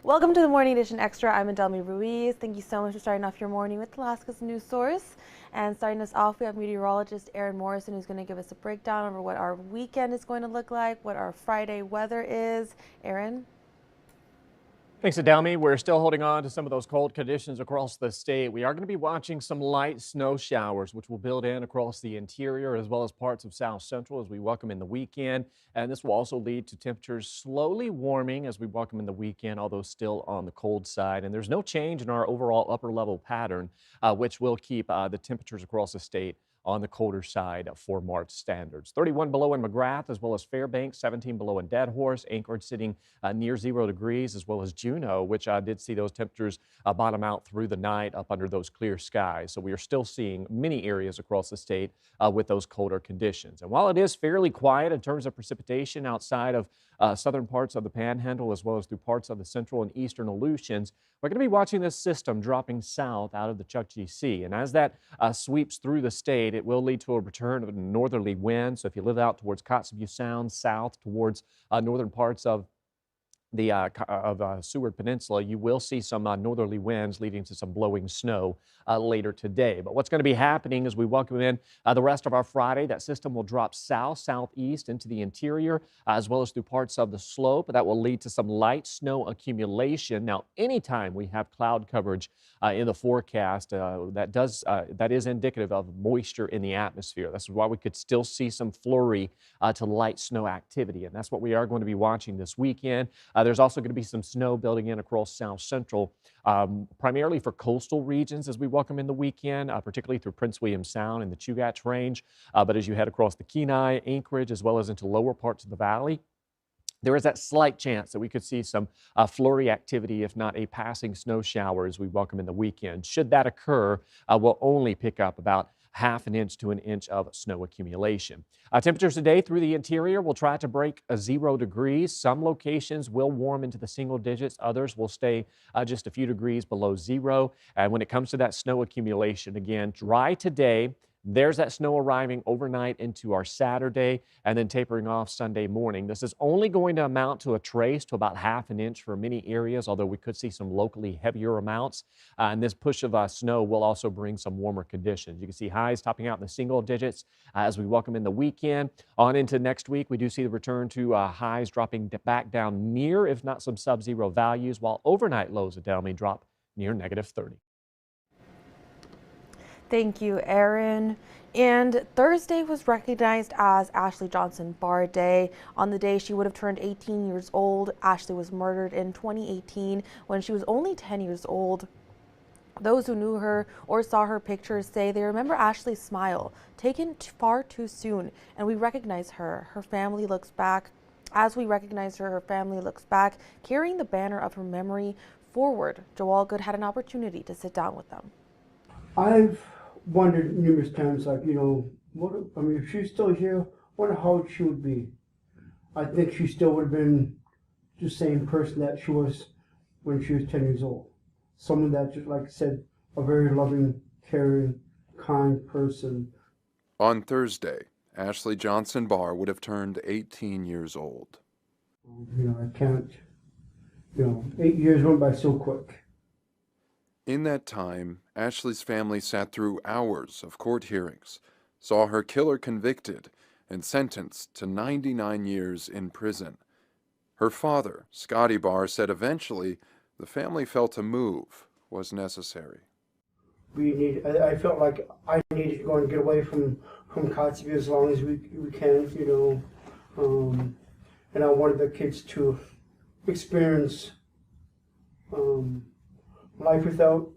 Welcome to the Morning Edition Extra. I'm Adelmi Ruiz. Thank you so much for starting off your morning with Alaska's news source. And starting us off, we have meteorologist Aaron Morrison, who's going to give us a breakdown over what our weekend is going to look like, what our Friday weather is. Aaron? Thanks, Adelmi. We're still holding on to some of those cold conditions across the state. We are going to be watching some light snow showers, which will build in across the interior as well as parts of South Central as we welcome in the weekend. And this will also lead to temperatures slowly warming as we welcome in the weekend, although still on the cold side. And there's no change in our overall upper level pattern, which will keep the temperatures across the state on the colder side for March standards. 31 below in McGrath, as well as Fairbanks, 17 below in Dead Horse, Anchorage sitting near 0 degrees, as well as Juneau, which did see those temperatures bottom out through the night up under those clear skies. So we are still seeing many areas across the state with those colder conditions. And while it is fairly quiet in terms of precipitation outside of southern parts of the Panhandle, as well as through parts of the central and eastern Aleutians, we're going to be watching this system dropping south out of the Chukchi Sea. And as that sweeps through the state, it will lead to a return of a northerly wind. So if you live out towards Kotzebue Sound, south towards northern parts of the Seward Peninsula, you will see some northerly winds leading to some blowing snow later today. But what's going to be happening as we welcome in the rest of our Friday, that system will drop south, southeast into the interior, as well as through parts of the slope. That will lead to some light snow accumulation. Now, anytime we have cloud coverage in the forecast, that is indicative of moisture in the atmosphere. That's why we could still see some flurry to light snow activity, and that's what we are going to be watching this weekend. There's also going to be some snow building in across South Central, primarily for coastal regions as we welcome in the weekend, particularly through Prince William Sound and the Chugach Range. But as you head across the Kenai, Anchorage, as well as into lower parts of the valley, there is that slight chance that we could see some flurry activity, if not a passing snow shower, as we welcome in the weekend. Should that occur, we'll only pick up about ½ inch to an inch of snow accumulation. Temperatures today through the interior will try to break 0 degrees. Some locations will warm into the single digits. Others will stay just a few degrees below 0. And when it comes to that snow accumulation, again, dry today. There's that snow arriving overnight into our Saturday and then tapering off Sunday morning. This is only going to amount to a trace to about ½ an inch for many areas, although we could see some locally heavier amounts. And this push of snow will also bring some warmer conditions. You can see highs topping out in the single digits as we welcome in the weekend. On into next week, we do see the return to highs dropping back down near, if not some sub-zero values, while overnight lows at Delmy drop near -30. Thank you, Aaron. And Thursday was recognized as Ashley Johnson Barr Day. On the day she would have turned 18 years old, Ashley was murdered in 2018 when she was only 10 years old. Those who knew her or saw her pictures say they remember Ashley's smile, taken far too soon, and we recognize her. Her family looks back. As we recognize her, her family looks back, carrying the banner of her memory forward. Joel Good had an opportunity to sit down with them. I've wondered numerous times, like, if she's still here, wonder how she would be. I think she still would have been the same person that she was when she was 10 years old. Someone that, just like I said, a very loving, caring, kind person. On Thursday, Ashley Johnson Barr would have turned 18 years old. I can't, 8 years went by so quick. In that time, Ashley's family sat through hours of court hearings, saw her killer convicted and sentenced to 99 years in prison. Her father, Scotty Barr, said eventually the family felt a move was necessary. I felt like I needed to go and get away from Kotzebue as long as we can, and I wanted the kids to experience life without,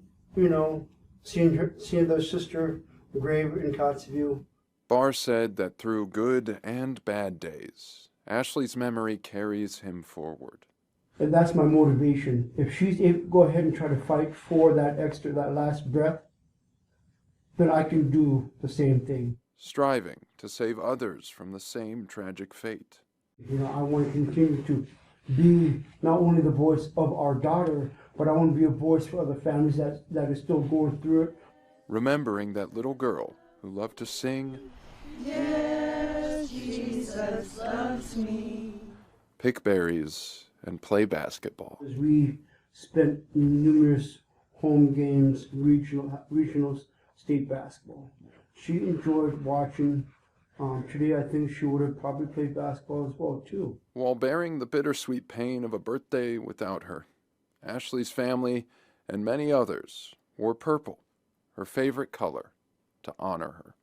seeing their sister grave in Kotzebue. Barr said that through good and bad days, Ashley's memory carries him forward. And that's my motivation. If she's able to go ahead and try to fight for that last breath, then I can do the same thing. Striving to save others from the same tragic fate. I want to continue to be not only the voice of our daughter, but I want to be a voice for other families that are still going through it. Remembering that little girl who loved to sing, "Yes, Jesus loves me," pick berries, and play basketball. As we spent numerous home games, regionals, state basketball. She enjoyed watching. Today, I think she would have probably played basketball as well too. While bearing the bittersweet pain of a birthday without her, Ashley's family and many others wore purple, her favorite color, to honor her.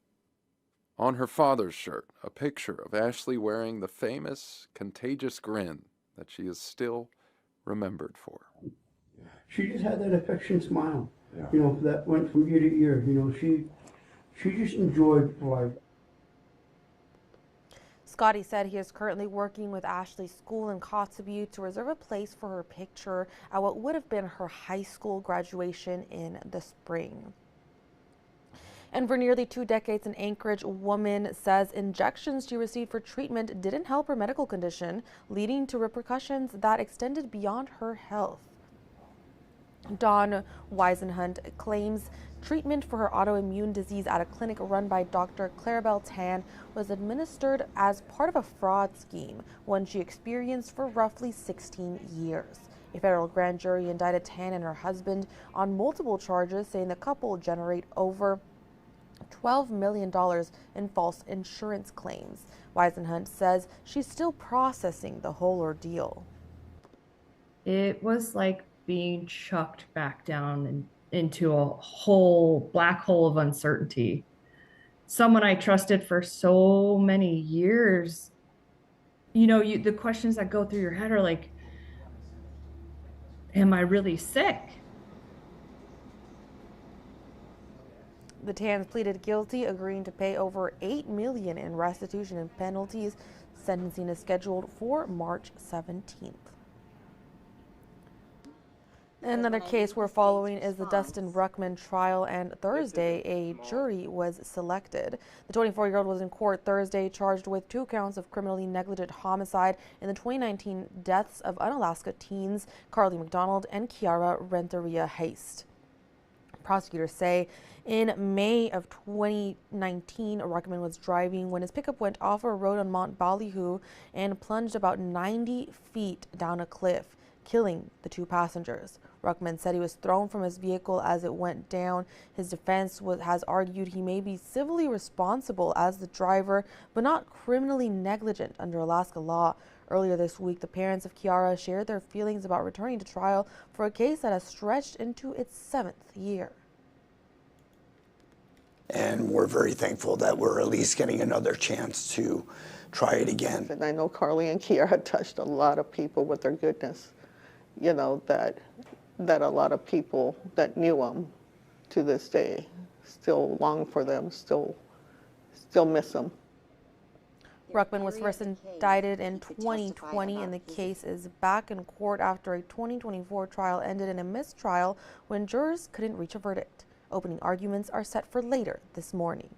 On her father's shirt, a picture of Ashley wearing the famous contagious grin that she is still remembered for. She just had that affectionate smile, that went from ear to ear. She just enjoyed life. Scotty said he is currently working with Ashley's school in Kotzebue to reserve a place for her picture at what would have been her high school graduation in the spring. And for nearly 2 decades, an Anchorage woman says injections she received for treatment didn't help her medical condition, leading to repercussions that extended beyond her health. Dawn Weisenhunt claims treatment for her autoimmune disease at a clinic run by Dr. Clarabelle Tan was administered as part of a fraud scheme, one she experienced for roughly 16 years. A federal grand jury indicted Tan and her husband on multiple charges, saying the couple generate over $12 million in false insurance claims. Weisenhunt says she's still processing the whole ordeal. It was like being chucked back down into a whole black hole of uncertainty. Someone I trusted for so many years, the questions that go through your head are like, am I really sick? The Tans pleaded guilty, agreeing to pay over $8 million in restitution and penalties. Sentencing is scheduled for March 17th. Another case we're following is the Dustin Ruckman trial, and Thursday a jury was selected. The 24-year-old was in court Thursday, charged with 2 counts of criminally negligent homicide in the 2019 deaths of Unalaska teens Carly McDonald and Kiara Renteria Heist. Prosecutors say in May of 2019, Ruckman was driving when his pickup went off a road on Mount Ballyhoo and plunged about 90 feet down a cliff, killing the 2 passengers. Ruckman said he was thrown from his vehicle as it went down. His defense has argued he may be civilly responsible as the driver, but not criminally negligent under Alaska law. Earlier this week, the parents of Kiara shared their feelings about returning to trial for a case that has stretched into its 7th year. And we're very thankful that we're at least getting another chance to try it again. And I know Carly and Kiara touched a lot of people with their goodness, that a lot of people that knew them to this day still long for them, still miss them. Ruckman was first indicted in 2020, and the case is back in court after a 2024 trial ended in a mistrial when jurors couldn't reach a verdict. Opening arguments are set for later this morning.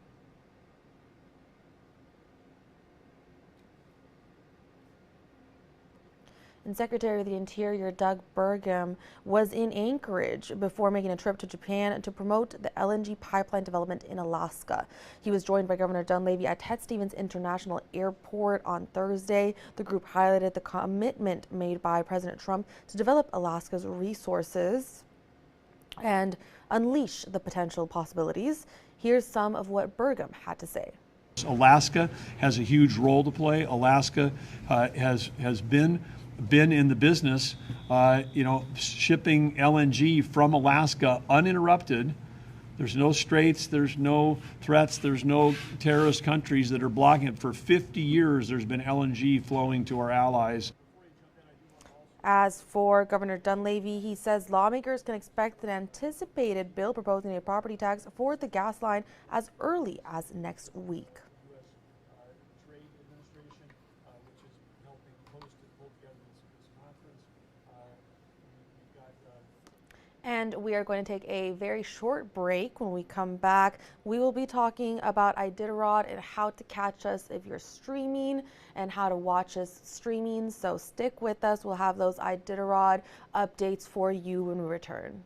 And Secretary of the Interior Doug Burgum was in Anchorage before making a trip to Japan to promote the LNG pipeline development in Alaska. He was joined by Governor Dunleavy at Ted Stevens International Airport on Thursday. The group highlighted the commitment made by President Trump to develop Alaska's resources and unleash the potential possibilities. Here's some of what Burgum had to say. Alaska has a huge role to play. Alaska has been in the business, shipping LNG from Alaska uninterrupted. There's no straits, there's no threats, there's no terrorist countries that are blocking it. For 50 years, there's been LNG flowing to our allies. As for Governor Dunleavy, he says lawmakers can expect an anticipated bill proposing a property tax for the gas line as early as next week. And we are going to take a very short break. When we come back, we will be talking about Iditarod and how to catch us if you're streaming and how to watch us streaming. So stick with us. We'll have those Iditarod updates for you when we return.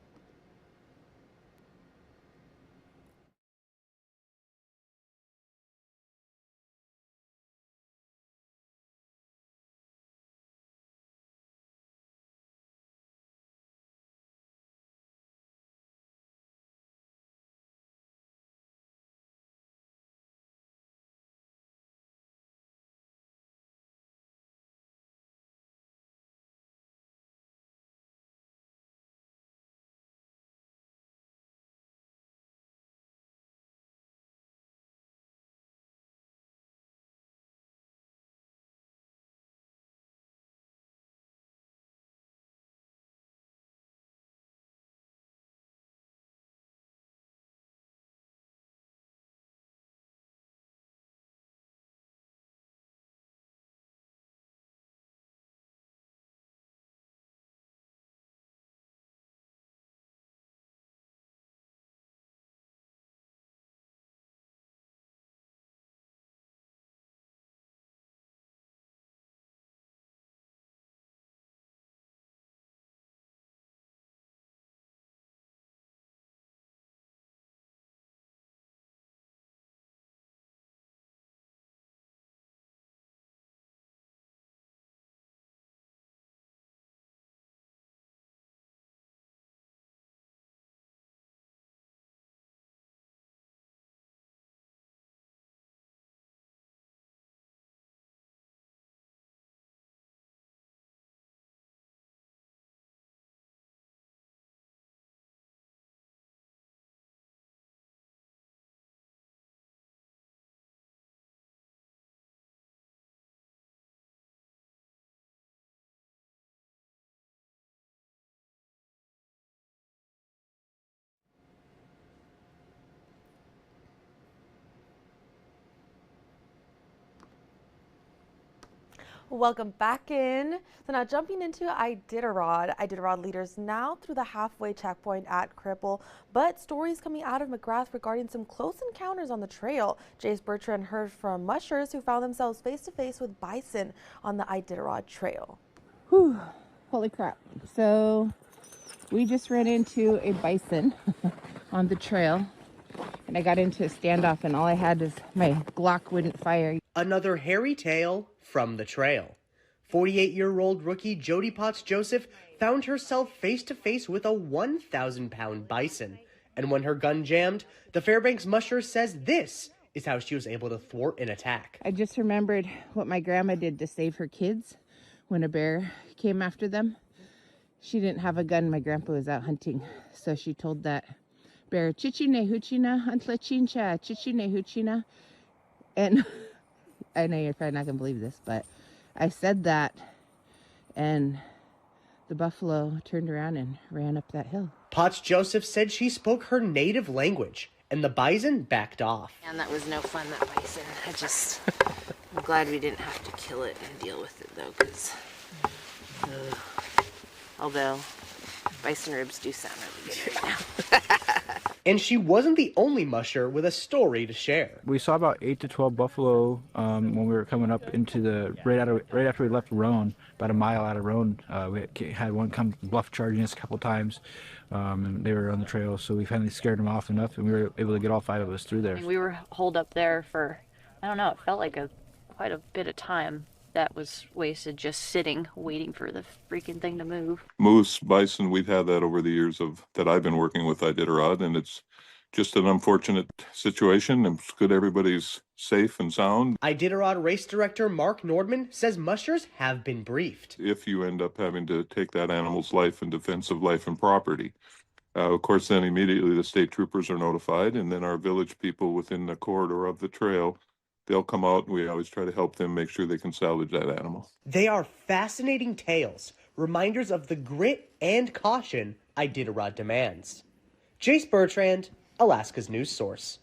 Welcome back in. So now jumping into Iditarod. Iditarod leaders now through the halfway checkpoint at Cripple, but stories coming out of McGrath regarding some close encounters on the trail. Jace Bertrand heard from mushers who found themselves face to face with bison on the Iditarod trail. Whew, holy crap. So we just ran into a bison on the trail, and I got into a standoff, and all I had is my Glock wouldn't fire. Another hairy tale from the trail. 48-year-old rookie Jody Potts-Joseph found herself face-to-face with a 1,000-pound bison. And when her gun jammed, the Fairbanks musher says this is how she was able to thwart an attack. I just remembered what my grandma did to save her kids when a bear came after them. She didn't have a gun. My grandpa was out hunting. So she told that bear, "Chichine huchina, antla chincha, chichine huchina." And I know you're probably not going to believe this, but I said that, and the buffalo turned around and ran up that hill. Potts-Joseph said she spoke her native language, and the bison backed off. And that was no fun, that bison. I'm glad we didn't have to kill it and deal with it, though, because, although bison ribs do sound really good right now. And she wasn't the only musher with a story to share. We saw about 8 to 12 buffalo when we were coming up into the right after we left Roan, about a mile out of Roan. We had one come bluff charging us a couple times, and they were on the trail. So we finally scared them off enough, and we were able to get all 5 of us through there. We were holed up there for, I don't know, it felt like quite a bit of time that was wasted just sitting, waiting for the freaking thing to move. Moose, bison, we've had that over the years that I've been working with Iditarod, and it's just an unfortunate situation. It's good everybody's safe and sound. Iditarod race director Mark Nordman says mushers have been briefed. If you end up having to take that animal's life in defense of life and property, of course, then immediately the state troopers are notified, and then our village people within the corridor of the trail, they'll come out, and we always try to help them make sure they can salvage that animal. They are fascinating tales, reminders of the grit and caution Iditarod demands. Jace Bertrand, Alaska's news source.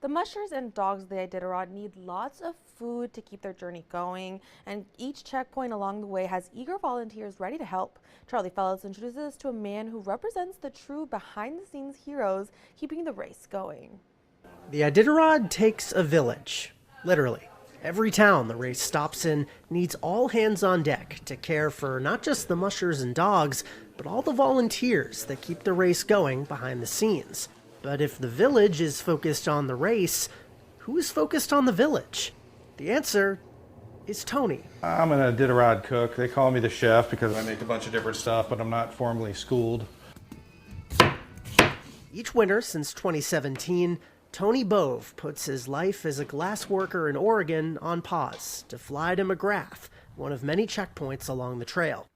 The mushers and dogs of the Iditarod need lots of food to keep their journey going, and each checkpoint along the way has eager volunteers ready to help. Charlie Fellows introduces us to a man who represents the true behind-the-scenes heroes keeping the race going. The Iditarod takes a village, literally. Every town the race stops in needs all hands on deck to care for not just the mushers and dogs, but all the volunteers that keep the race going behind the scenes. But if the village is focused on the race, who is focused on the village? The answer is Tony. I'm an Iditarod cook. They call me the chef because I make a bunch of different stuff, but I'm not formally schooled. Each winter since 2017, Tony Bove puts his life as a glass worker in Oregon on pause to fly to McGrath, one of many checkpoints along the trail.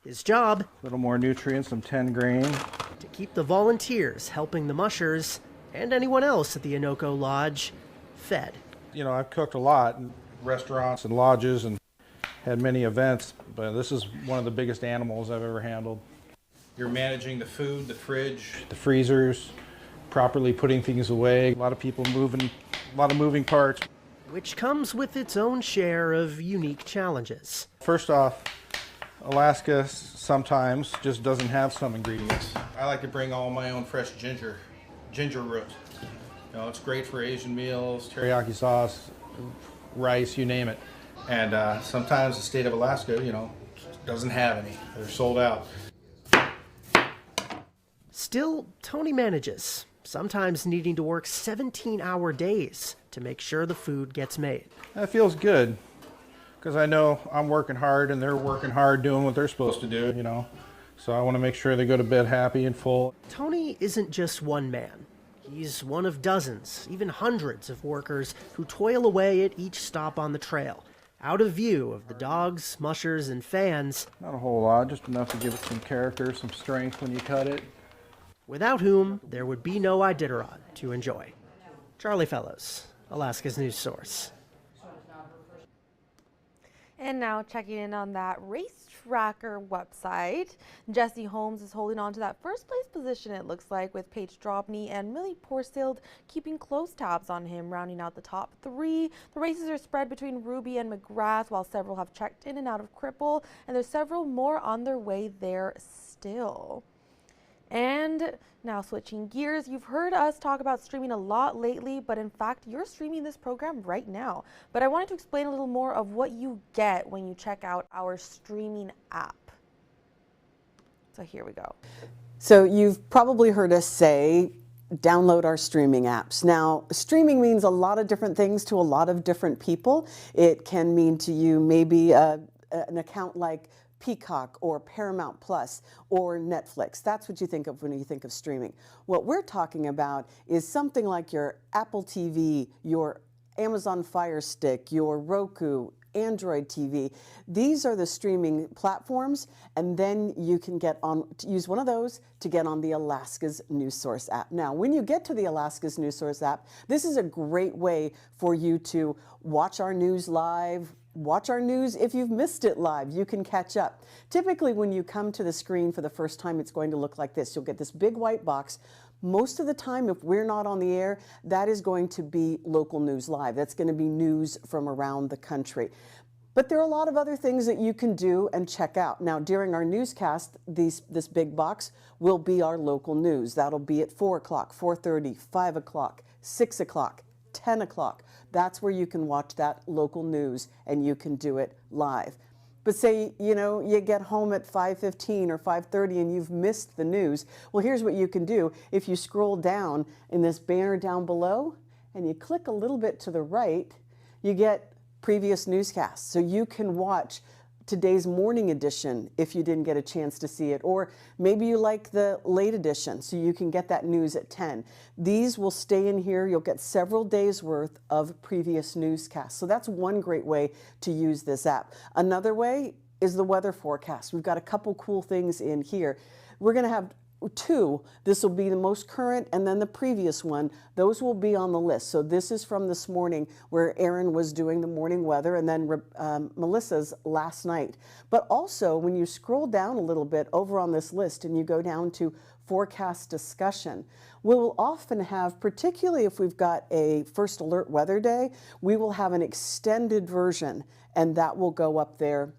His job? A little more nutrients, some 10 grain. To keep the volunteers helping the mushers and anyone else at the Anoco Lodge fed. You know, I've cooked a lot in restaurants and lodges and had many events, but this is one of the biggest animals I've ever handled. You're managing the food, the fridge, the freezers, properly putting things away. A lot of people moving, a lot of moving parts. Which comes with its own share of unique challenges. First off, Alaska sometimes just doesn't have some ingredients. I like to bring all my own fresh ginger root. You know, it's great for Asian meals, teriyaki sauce, rice, you name it. And sometimes the state of Alaska, you know, doesn't have any. They're sold out. Still, Tony manages, sometimes needing to work 17-hour days to make sure the food gets made. That feels good, because I know I'm working hard and they're working hard doing what they're supposed to do, you know. So I want to make sure they go to bed happy and full. Tony isn't just one man. He's one of dozens, even hundreds of workers who toil away at each stop on the trail, out of view of the dogs, mushers, and fans. Not a whole lot, just enough to give it some character, some strength when you cut it. Without whom there would be no Iditarod to enjoy. Charlie Fellows, Alaska's news source. And now checking in on that race tracker website, Jesse Holmes is holding on to that first place position, it looks like, with Paige Drobny and Millie Porfield keeping close tabs on him, rounding out the top three. The races are spread between Ruby and McGrath, while several have checked in and out of Cripple, and there's several more on their way there still. And now switching gears, you've heard us talk about streaming a lot lately, but in fact, you're streaming this program right now. But I wanted to explain a little more of what you get when you check out our streaming app. So here we go. So you've probably heard us say, download our streaming apps. Now, streaming means a lot of different things to a lot of different people. It can mean to you maybe an account like Peacock or Paramount Plus or Netflix. That's what you think of when you think of streaming. What we're talking about is something like your Apple TV, your Amazon Fire Stick, your Roku, Android TV. These are the streaming platforms, and then you can use one of those to get on the Alaska's News Source app. Now, when you get to the Alaska's News Source app, this is a great way for you to watch our news live, watch our news if you've missed it live. You can catch up. Typically, when you come to the screen for the first time, it's going to look like this. You'll get this big white box. Most of the time, if we're not on the air, that is going to be local news live. That's going to be news from around the country. But there are a lot of other things that you can do and check out. Now, during our newscast, this big box will be our local news. That'll be at 4 o'clock, 4:30, 5 o'clock, 6 o'clock, 10 o'clock. That's where you can watch that local news, and you can do it live. But say, you get home at 5:15 or 5:30 and you've missed the news. Well, here's what you can do. If you scroll down in this banner down below and you click a little bit to the right, you get previous newscasts. So you can watch today's morning edition if you didn't get a chance to see it, or maybe you like the late edition, so you can get that news at 10. These will stay in here. You'll get several days worth of previous newscasts. So that's one great way to use this app. Another way is the weather forecast. We've got a couple cool things in here. We're going to have two. This will be the most current, and then the previous one. Those will be on the list. So this is from this morning where Aaron was doing the morning weather, and then Melissa's last night. But also, when you scroll down a little bit over on this list and you go down to forecast discussion, we will often have, particularly if we've got a first alert weather day, we will have an extended version, and that will go up there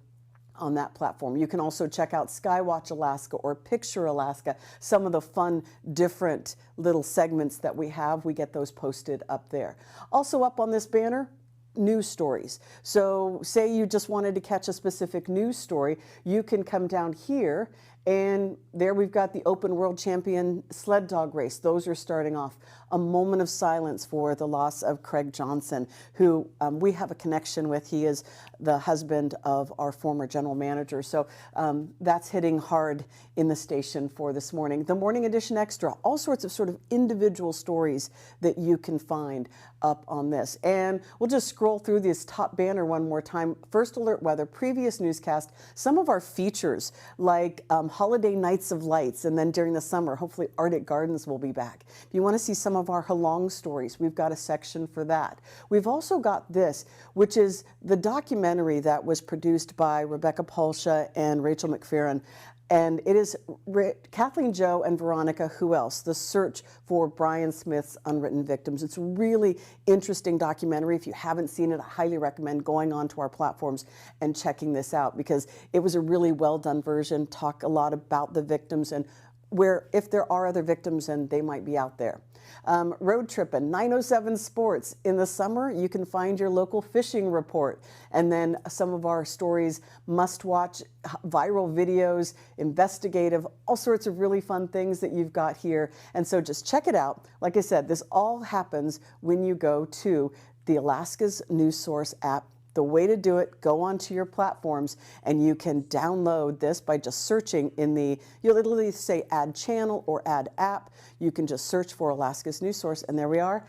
on that platform. You can also check out Skywatch Alaska or Picture Alaska, some of the fun, different little segments that we have. We get those posted up there. Also up on this banner, news stories. So say you just wanted to catch a specific news story, you can come down here, and there we've got the Open World Champion sled dog race. Those are starting off. A moment of silence for the loss of Craig Johnson, who we have a connection with. He is the husband of our former general manager. So that's hitting hard in the station for this morning. The Morning Edition Extra, all sorts of sort of individual stories that you can find up on this. And we'll just scroll through this top banner one more time. First alert weather, previous newscast, some of our features like holiday nights of lights, and then during the summer, hopefully Arctic Gardens will be back. If you want to see some of our Halong stories, we've got a section for that. We've also got this, which is the documentary that was produced by Rebecca Polsha and Rachel McFerrin. And it is Kathleen Joe and Veronica Who Else? The Search for Brian Smith's Unwritten Victims. It's a really interesting documentary. If you haven't seen it, I highly recommend going onto our platforms and checking this out, because it was a really well done version, talk a lot about the victims and where, if there are other victims, and they might be out there. Road tripping, 907 Sports. In the summer, you can find your local fishing report. And then some of our stories, must-watch, viral videos, investigative, all sorts of really fun things that you've got here. And so just check it out. Like I said, this all happens when you go to the Alaska's News Source app. The way to do it, go onto your platforms, and you can download this by just searching in the, you'll literally say add channel or add app. You can just search for Alaska's News Source, and there we are.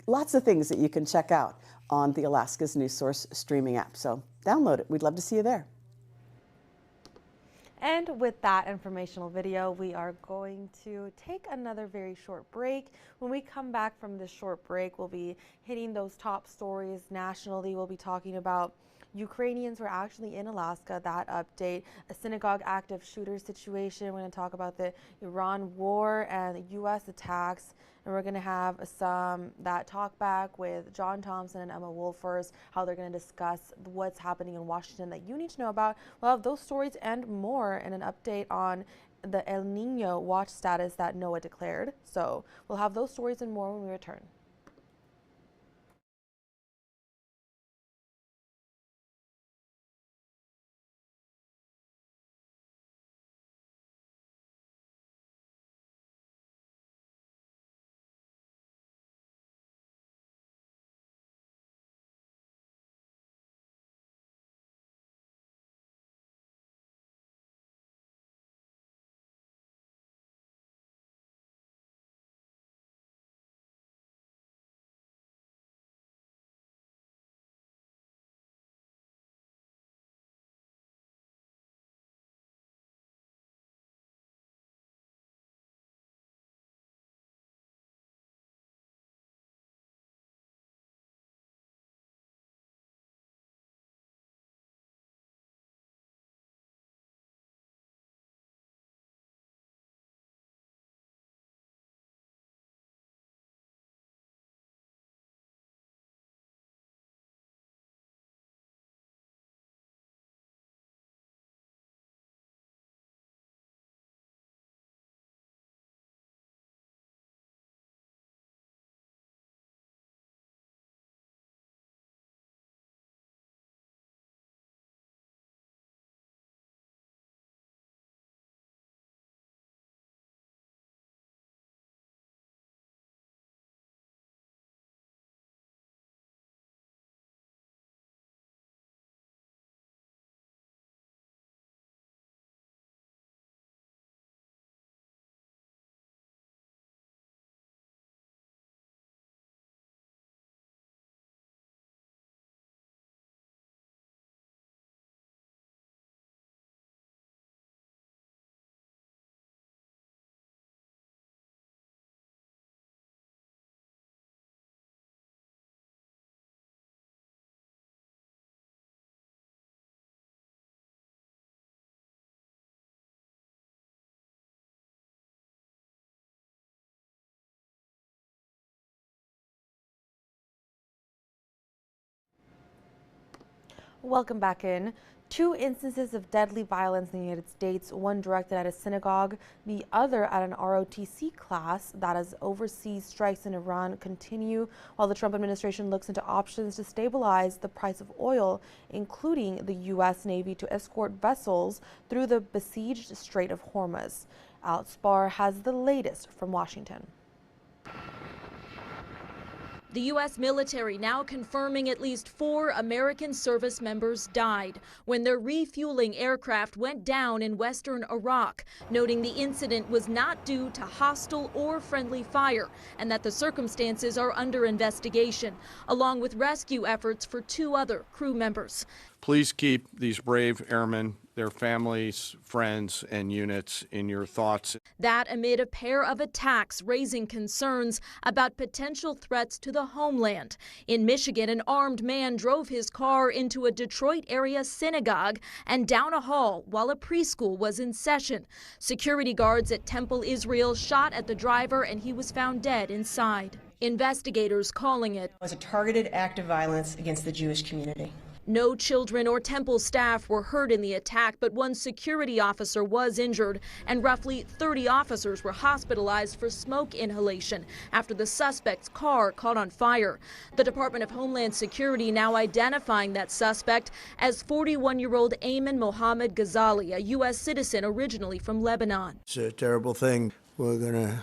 Lots of things that you can check out on the Alaska's News Source streaming app. So download it. We'd love to see you there. And with that informational video, we are going to take another very short break. When we come back from this short break, we'll be hitting those top stories nationally. We'll be talking about Ukrainians were actually in Alaska. That update, a synagogue active shooter situation. We're going to talk about the Iran war and the U.S. attacks. And we're going to have that talk back with John Thompson and Emma Wolfers, how they're going to discuss what's happening in Washington that you need to know about. We'll have those stories and more, and an update on the El Nino watch status that NOAA declared. So we'll have those stories and more when we return. Welcome back in. 2 instances of deadly violence in the United States, one directed at a synagogue, the other at an ROTC class. That as overseas strikes in Iran continue, while the Trump administration looks into options to stabilize the price of oil, including the U.S. Navy to escort vessels through the besieged Strait of Hormuz. Alex Barr has the latest from Washington. The U.S. military now confirming at least 4 American service members died when their refueling aircraft went down in western Iraq, noting the incident was not due to hostile or friendly fire and that the circumstances are under investigation, along with rescue efforts for 2 other crew members. Please keep these brave airmen, their families, friends, and units in your thoughts. That amid a pair of attacks raising concerns about potential threats to the homeland. In Michigan, an armed man drove his car into a Detroit area synagogue and down a hall while a preschool was in session. Security guards at Temple Israel shot at the driver and he was found dead inside. Investigators calling it a targeted act of violence against the Jewish community. No children or temple staff were hurt in the attack, but 1 security officer was injured, and roughly 30 officers were hospitalized for smoke inhalation after the suspect's car caught on fire. The Department of Homeland Security now identifying that suspect as 41-year-old Ayman Mohammed Ghazali, a U.S. citizen originally from Lebanon. It's a terrible thing. We're going to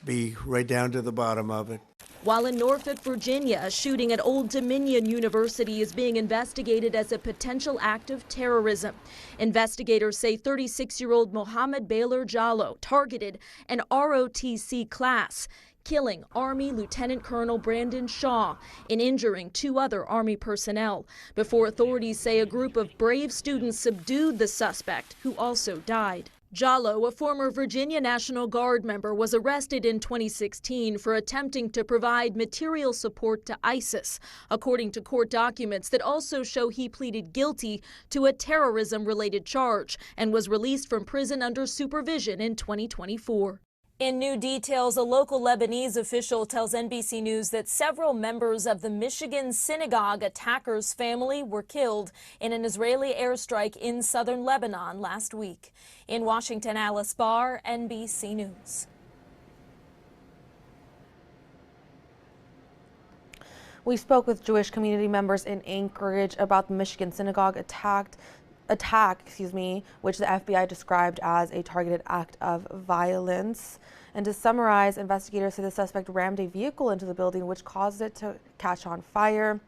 be right down to the bottom of it. While in Norfolk, Virginia, a shooting at Old Dominion University is being investigated as a potential act of terrorism. Investigators say 36-year-old Mohammed Baylor Jallo targeted an ROTC class, killing Army Lieutenant Colonel Brandon Shaw and injuring 2 other Army personnel, before authorities say a group of brave students subdued the suspect, who also died. Jallo, a former Virginia National Guard member, was arrested in 2016 for attempting to provide material support to ISIS, according to court documents that also show he pleaded guilty to a terrorism-related charge and was released from prison under supervision in 2024. In new details, a local Lebanese official tells NBC News that several members of the Michigan synagogue attacker's family were killed in an Israeli airstrike in southern Lebanon last week. In Washington, Alice Barr, NBC News. We spoke with Jewish community members in Anchorage about the Michigan synagogue attack, which the FBI described as a targeted act of violence. And to summarize, investigators say the suspect rammed a vehicle into the building, which caused it to catch on fire.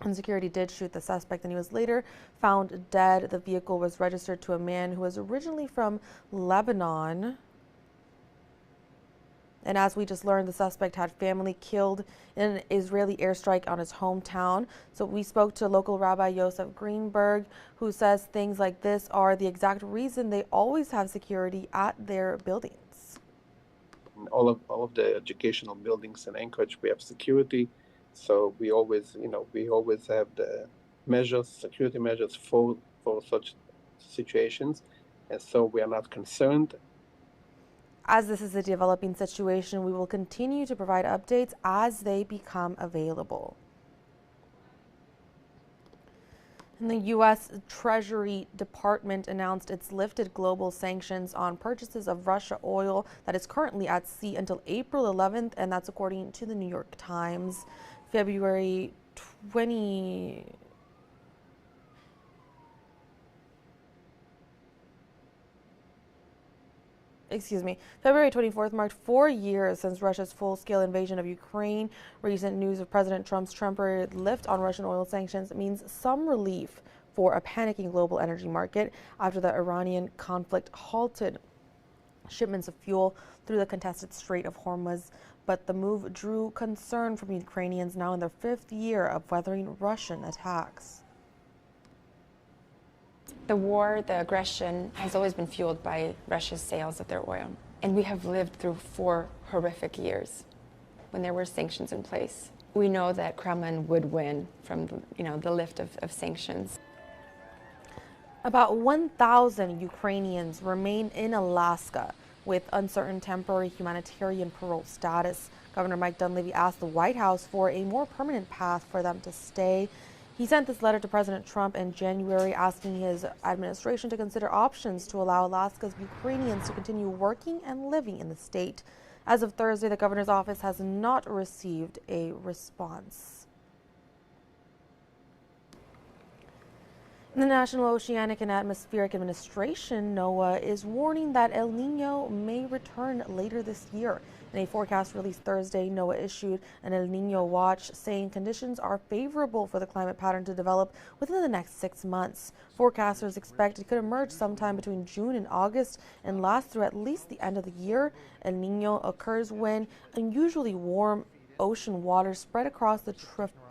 And security did shoot the suspect, and he was later found dead. The vehicle was registered to a man who was originally from Lebanon. And as we just learned, the suspect had family killed in an Israeli airstrike on his hometown. So we spoke to local Rabbi Yosef Greenberg, who says things like this are the exact reason they always have security at their buildings. In all of the educational buildings in Anchorage, we have security. So we always have the security measures for such situations. And so we are not concerned. As this is a developing situation, we will continue to provide updates as they become available. And the U.S. Treasury Department announced it's lifted global sanctions on purchases of Russia oil that is currently at sea until April 11th, and that's according to the New York Times. February 24th marked 4 years since Russia's full-scale invasion of Ukraine. Recent news of President Trump's temporary lift on Russian oil sanctions means some relief for a panicking global energy market after the Iranian conflict halted shipments of fuel through the contested Strait of Hormuz. But the move drew concern from Ukrainians now in their 5th year of weathering Russian attacks. The war, the aggression, has always been fueled by Russia's sales of their oil. And we have lived through 4 horrific years when there were sanctions in place. We know that Kremlin would win from the lift of sanctions. About 1,000 Ukrainians remain in Alaska with uncertain temporary humanitarian parole status. Governor Mike Dunleavy asked the White House for a more permanent path for them to stay. He sent this letter to President Trump in January asking his administration to consider options to allow Alaska's Ukrainians to continue working and living in the state. As of Thursday, the governor's office has not received a response. The National Oceanic and Atmospheric Administration, NOAA, is warning that El Niño may return later this year. In a forecast released Thursday, NOAA issued an El Niño watch, saying conditions are favorable for the climate pattern to develop within the next 6 months. Forecasters expect it could emerge sometime between June and August and last through at least the end of the year. El Niño occurs when unusually warm ocean water spread across the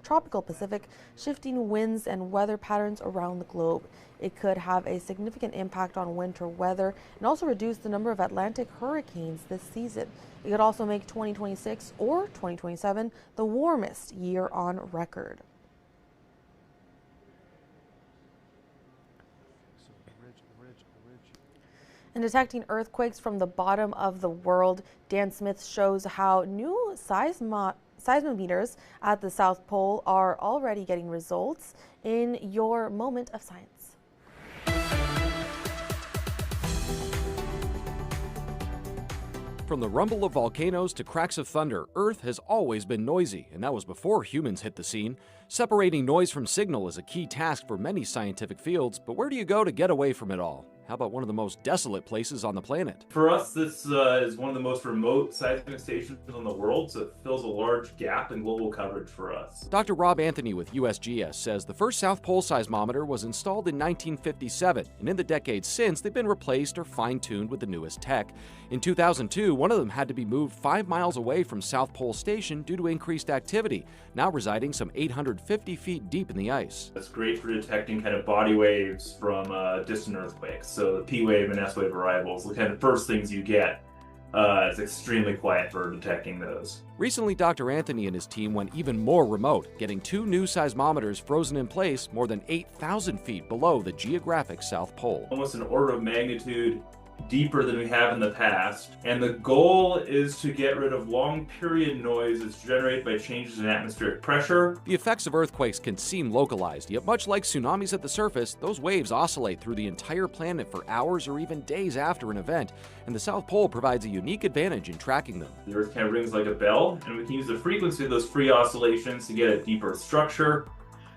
tropical Pacific, shifting winds and weather patterns around the globe. It could have a significant impact on winter weather and also reduce the number of Atlantic hurricanes this season. It could also make 2026 or 2027 the warmest year on record. And detecting earthquakes from the bottom of the world, Dan Smith shows how new seismometers at the South Pole are already getting results in your moment of science. From the rumble of volcanoes to cracks of thunder, Earth has always been noisy, and that was before humans hit the scene. Separating noise from signal is a key task for many scientific fields, but where do you go to get away from it all? How about one of the most desolate places on the planet? For us, this is one of the most remote seismic stations in the world, so it fills a large gap in global coverage for us. Dr. Rob Anthony with USGS says the first South Pole seismometer was installed in 1957, and in the decades since, they've been replaced or fine-tuned with the newest tech. In 2002, one of them had to be moved 5 miles away from South Pole Station due to increased activity, now residing some 850 feet deep in the ice. It's great for detecting kind of body waves from distant earthquakes. So the P wave and S wave arrivals, the kind of first things you get, is extremely quiet for detecting those. Recently, Dr. Anthony and his team went even more remote, getting 2 new seismometers frozen in place more than 8,000 feet below the geographic South Pole. Almost an order of magnitude deeper than we have in the past. And the goal is to get rid of long period noise that's generated by changes in atmospheric pressure. The effects of earthquakes can seem localized, yet much like tsunamis at the surface, those waves oscillate through the entire planet for hours or even days after an event, and the South Pole provides a unique advantage in tracking them. The Earth kind of rings like a bell, and we can use the frequency of those free oscillations to get a deeper structure.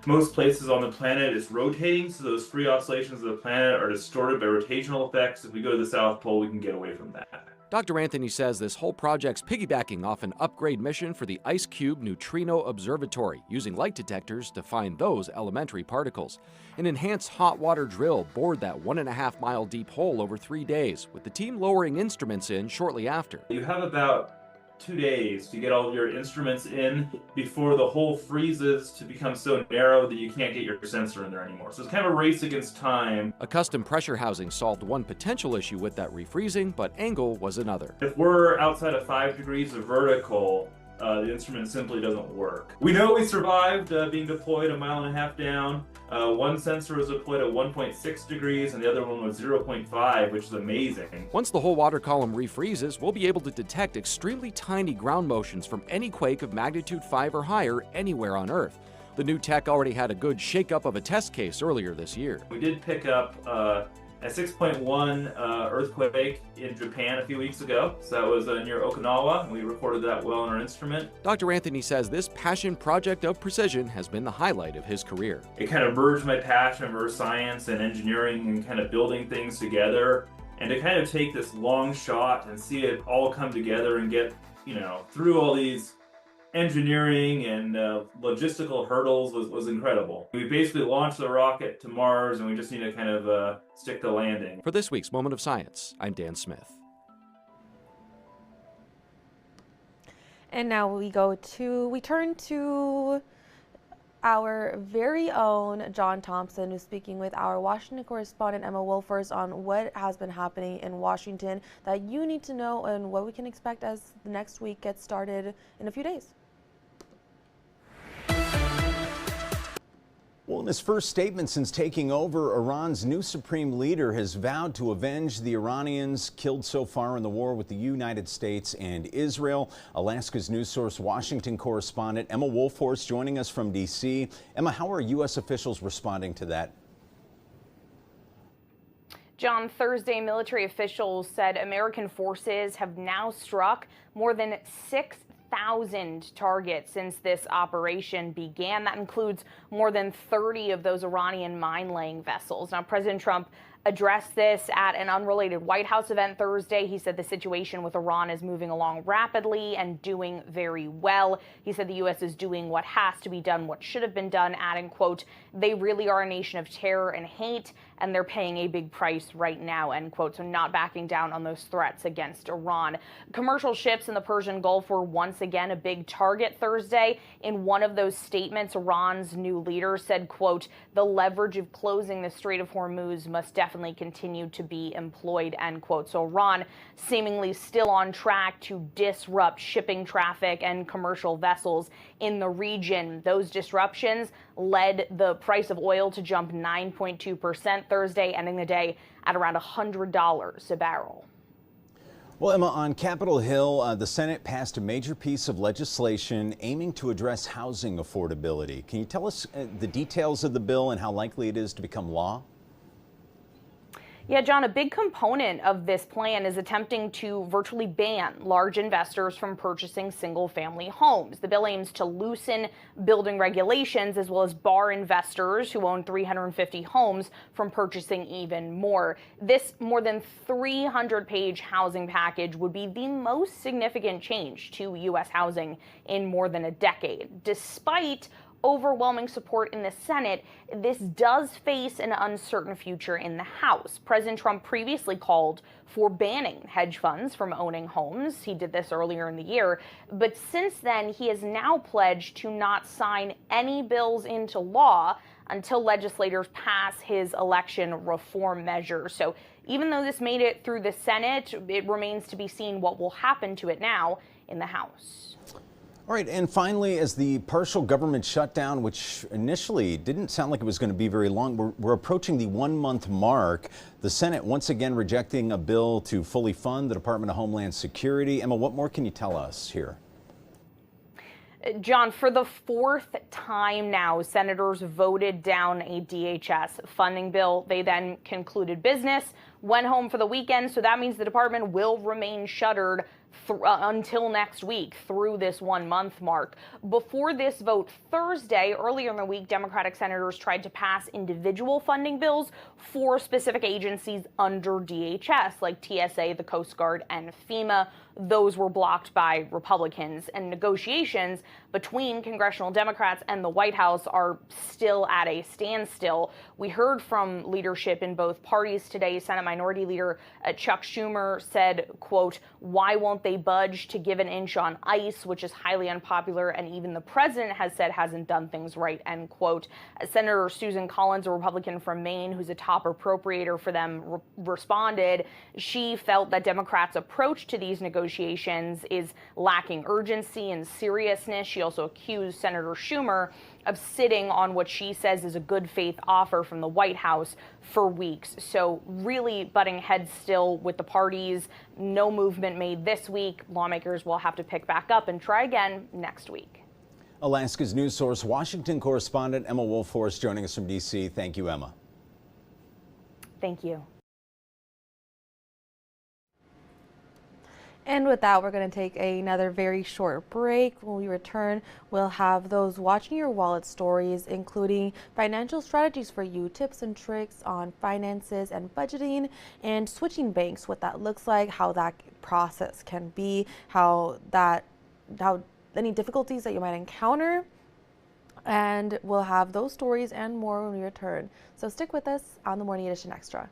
Most places on the planet it's rotating, so those free oscillations of the planet are distorted by rotational effects. If we go to the South Pole, we can get away from that. Dr. Anthony says this whole project's piggybacking off an upgrade mission for the IceCube Neutrino Observatory, using light detectors to find those elementary particles. An enhanced hot water drill bored that 1.5-mile deep hole over 3 days, with the team lowering instruments in shortly after. You have about 2 days to get all your instruments in before the hole freezes to become so narrow that you can't get your sensor in there anymore. So it's kind of a race against time. A custom pressure housing solved one potential issue with that refreezing, but angle was another. If we're outside of 5 degrees of vertical, the instrument simply doesn't work. We know we survived being deployed 1.5 miles down. One sensor was deployed at 1.6 degrees and the other one was 0.5, which is amazing. Once the whole water column refreezes, we'll be able to detect extremely tiny ground motions from any quake of magnitude 5 or higher anywhere on Earth. The new tech already had a good shakeup of a test case earlier this year. We did pick up a 6.1 earthquake in Japan a few weeks ago. So that was near Okinawa, and we recorded that well in our instrument. Dr. Anthony says this passion project of precision has been the highlight of his career. It kind of merged my passion for science and engineering and kind of building things together, and to kind of take this long shot and see it all come together and get, through all these engineering and logistical hurdles was incredible. We basically launched the rocket to Mars, and we just need to kind of stick the landing. For this week's Moment of Science, I'm Dan Smith. And now we turn to our very own John Thompson, who's speaking with our Washington correspondent Emma Wolfers on what has been happening in Washington that you need to know and what we can expect as the next week gets started in a few days. Well, in his first statement since taking over, Iran's new supreme leader has vowed to avenge the Iranians killed so far in the war with the United States and Israel. Alaska's news source Washington correspondent Emma Wolfhorst joining us from D.C. Emma, how are U.S. officials responding to that? John, Thursday, military officials said American forces have now struck more than 6,000 targets since this operation began. That includes more than 30 of those Iranian mine-laying vessels. Now, President Trump addressed this at an unrelated White House event Thursday. He said the situation with Iran is moving along rapidly and doing very well. He said the U.S. is doing what has to be done, what should have been done, adding, quote, "They really are a nation of terror and hate, and they're paying a big price right now," end quote. So not backing down on those threats against Iran. Commercial ships in the Persian Gulf were once again a big target Thursday. In one of those statements, Iran's new leader said, quote, "The leverage of closing the Strait of Hormuz must definitely continue to be employed," end quote. So Iran seemingly still on track to disrupt shipping traffic and commercial vessels in the region. Those disruptions led the price of oil to jump 9.2% Thursday, ending the day at around $100 a barrel. Well, Emma, on Capitol Hill, the Senate passed a major piece of legislation aiming to address housing affordability. Can you tell us the details of the bill and how likely it is to become law? Yeah, John, a big component of this plan is attempting to virtually ban large investors from purchasing single-family homes. The bill aims to loosen building regulations as well as bar investors who own 350 homes from purchasing even more. This more than 300-page housing package would be the most significant change to U.S. housing in more than a decade. Despite overwhelming support in the Senate, this does face an uncertain future in the House. President Trump previously called for banning hedge funds from owning homes. He did this earlier in the year, but since then he has now pledged to not sign any bills into law until legislators pass his election reform measures. So even though this made it through the Senate, it remains to be seen what will happen to it now in the House. All right, and finally, as the partial government shutdown, which initially didn't sound like it was going to be very long, we're approaching the 1-month mark. The Senate once again rejecting a bill to fully fund the Department of Homeland Security. Emma, what more can you tell us here? John, for the fourth time now, senators voted down a DHS funding bill. They then concluded business, went home for the weekend, so that means the department will remain shuttered until next week through this 1-month mark. Before this vote Thursday, earlier in the week, Democratic senators tried to pass individual funding bills for specific agencies under DHS, like TSA, the Coast Guard, and FEMA. Those were blocked by Republicans, and negotiations between congressional Democrats and the White House are still at a standstill. We heard from leadership in both parties today. Senate Minority Leader Chuck Schumer said, quote, "Why won't they budge to give an inch on ICE, which is highly unpopular, and even the president has said hasn't done things right," end quote. Senator Susan Collins, a Republican from Maine, who's a top appropriator for them, responded. She felt that Democrats' approach to these negotiations is lacking urgency and seriousness. She also accused Senator Schumer of sitting on what she says is a good faith offer from the White House for weeks. So really butting heads still with the parties. No movement made this week. Lawmakers will have to pick back up and try again next week. Alaska's news source, Washington correspondent Emma Wolforce joining us from D.C. Thank you, Emma. Thank you. And with that, we're going to take another very short break. When we return, we'll have those watching your wallet stories, including financial strategies for you, tips and tricks on finances and budgeting, and switching banks, what that looks like, how that process can be, how any difficulties that you might encounter. And we'll have those stories and more when we return. So stick with us on the Morning Edition Extra.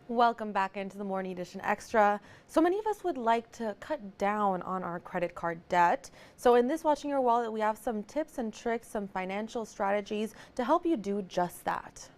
Welcome back into the Morning Edition Extra. So many of us would like to cut down on our credit card debt. So in this Watching Your Wallet, we have some tips and tricks, some financial strategies to help you do just that.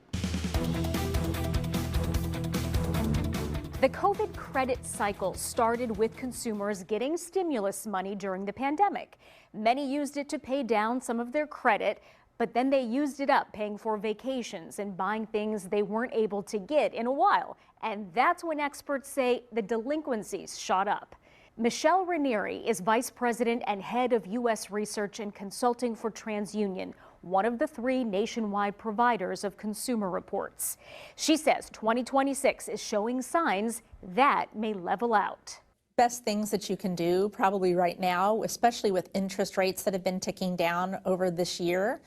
The COVID credit cycle started with consumers getting stimulus money during the pandemic. Many used it to pay down some of their credit, but then they used it up paying for vacations and buying things they weren't able to get in a while. And that's when experts say the delinquencies shot up. Michelle Ranieri is vice president and head of U.S. research and consulting for TransUnion, one of the 3 nationwide providers of consumer reports. She says 2026 is showing signs that may level out. Best things that you can do probably right now, especially with interest rates that have been ticking down over this year,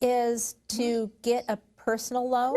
is to get a personal loan,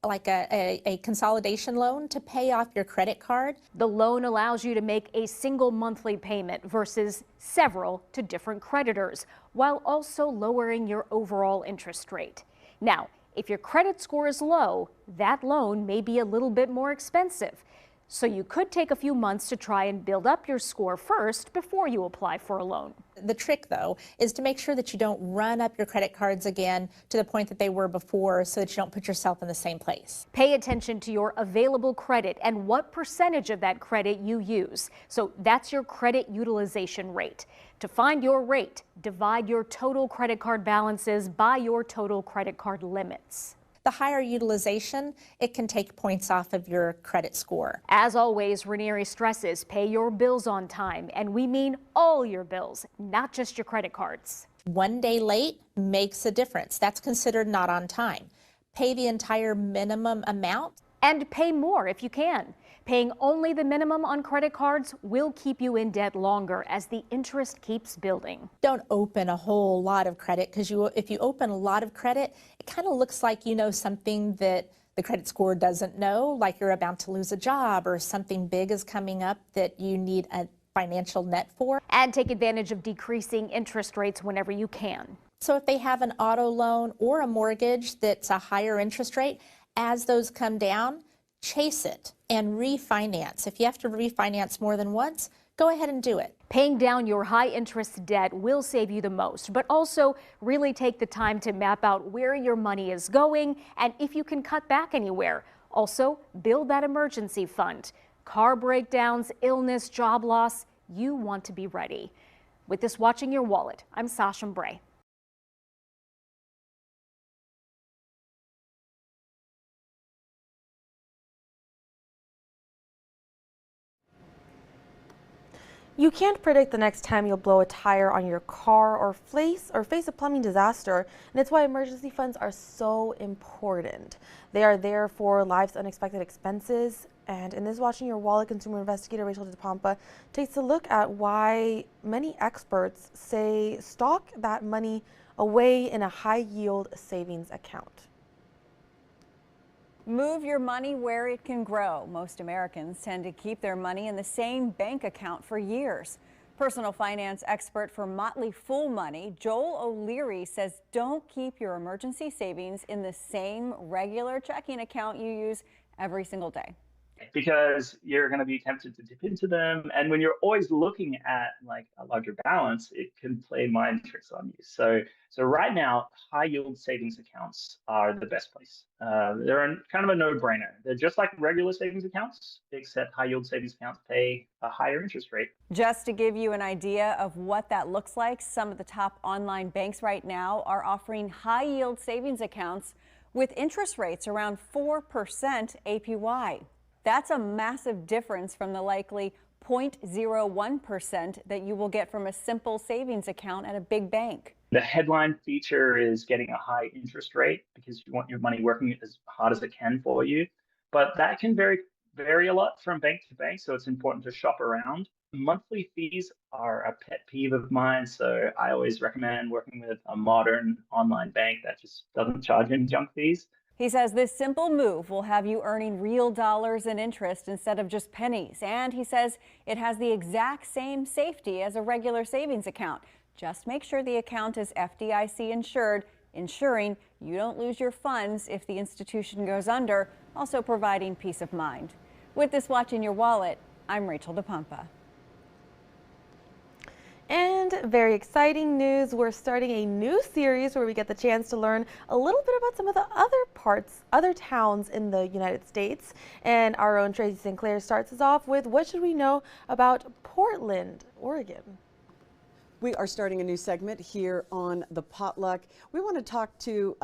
like a consolidation loan, to pay off your credit card. The loan allows you to make a single monthly payment versus several to different creditors, while also lowering your overall interest rate. Now, if your credit score is low, that loan may be a little bit more expensive. So you could take a few months to try and build up your score first before you apply for a loan. The trick, though, is to make sure that you don't run up your credit cards again to the point that they were before, so that you don't put yourself in the same place. Pay attention to your available credit and what percentage of that credit you use. So that's your credit utilization rate. To find your rate, divide your total credit card balances by your total credit card limits. The higher utilization, it can take points off of your credit score. As always, Ranieri stresses pay your bills on time, and we mean all your bills, not just your credit cards. 1 day late makes a difference. That's considered not on time. Pay the entire minimum amount. And pay more if you can. Paying only the minimum on credit cards will keep you in debt longer as the interest keeps building. Don't open a whole lot of credit, because if you open a lot of credit, it kind of looks like you know something that the credit score doesn't know, like you're about to lose a job or something big is coming up that you need a financial net for. And take advantage of decreasing interest rates whenever you can. So if they have an auto loan or a mortgage that's a higher interest rate, as those come down, chase it and refinance. If you have to refinance more than once, go ahead and do it. Paying down your high interest debt will save you the most, but also really take the time to map out where your money is going and if you can cut back anywhere. Also, build that emergency fund. Car breakdowns, illness, job loss, you want to be ready. With this Watching Your Wallet, I'm Sasha Bray. You can't predict the next time you'll blow a tire on your car or face a plumbing disaster, and it's why emergency funds are so important. They are there for life's unexpected expenses, and in this Watching Your Wallet, consumer investigator Rachel DePompa takes a look at why many experts say stock that money away in a high-yield savings account. Move your money where it can grow. Most Americans tend to keep their money in the same bank account for years. Personal finance expert for Motley Fool Money, Joel O'Leary, says don't keep your emergency savings in the same regular checking account you use every single day. Because you're going to be tempted to dip into them. And when you're always looking at like a larger balance, it can play mind tricks on you. So right now, high yield savings accounts are the best place. They're kind of a no-brainer. They're just like regular savings accounts, except high yield savings accounts pay a higher interest rate. Just to give you an idea of what that looks like, some of the top online banks right now are offering high yield savings accounts with interest rates around 4% APY. That's a massive difference from the likely 0.01% that you will get from a simple savings account at a big bank. The headline feature is getting a high interest rate because you want your money working as hard as it can for you. But that can vary a lot from bank to bank, so it's important to shop around. Monthly fees are a pet peeve of mine, so I always recommend working with a modern online bank that just doesn't charge any junk fees. He says this simple move will have you earning real dollars in interest instead of just pennies. And he says it has the exact same safety as a regular savings account. Just make sure the account is FDIC insured, ensuring you don't lose your funds if the institution goes under, also providing peace of mind. With this watch in your wallet, I'm Rachel DePompa. And very exciting news, we're starting a new series where we get the chance to learn a little bit about some of the other towns in the United States. And our own Tracy Sinclair starts us off with what should we know about Portland, Oregon? We are starting a new segment here on The Potluck. We want to talk to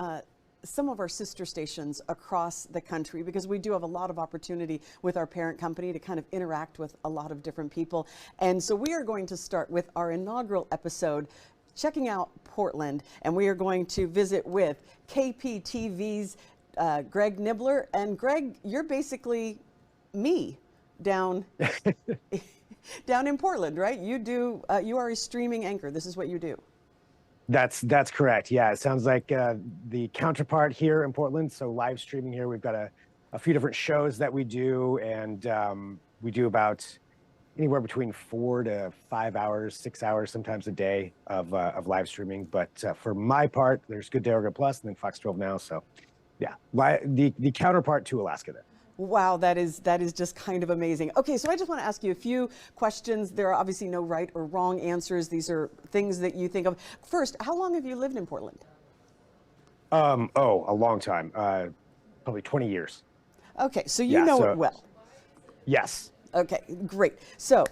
some of our sister stations across the country because we do have a lot of opportunity with our parent company to kind of interact with a lot of different people. And so we are going to start with our inaugural episode checking out Portland, and we are going to visit with KPTV's Greg Nibbler. And Greg, you're basically me down down in Portland, right? You are a streaming anchor. This is what you do. That's correct. Yeah, it sounds like the counterpart here in Portland. So live streaming here, we've got a few different shows that we do, and we do about anywhere between 4 to 5 hours, 6 hours, sometimes a day of live streaming. But for my part, there's Good Day Oregon Plus, and then Fox 12 Now. So yeah, the counterpart to Alaska there. Wow, that is just kind of amazing. Okay, so I just want to ask you a few questions. There are obviously no right or wrong answers. These are things that you think of. First, how long have you lived in Portland? A long time, probably 20 years. Okay, so you know it well. Yes. Okay, great. So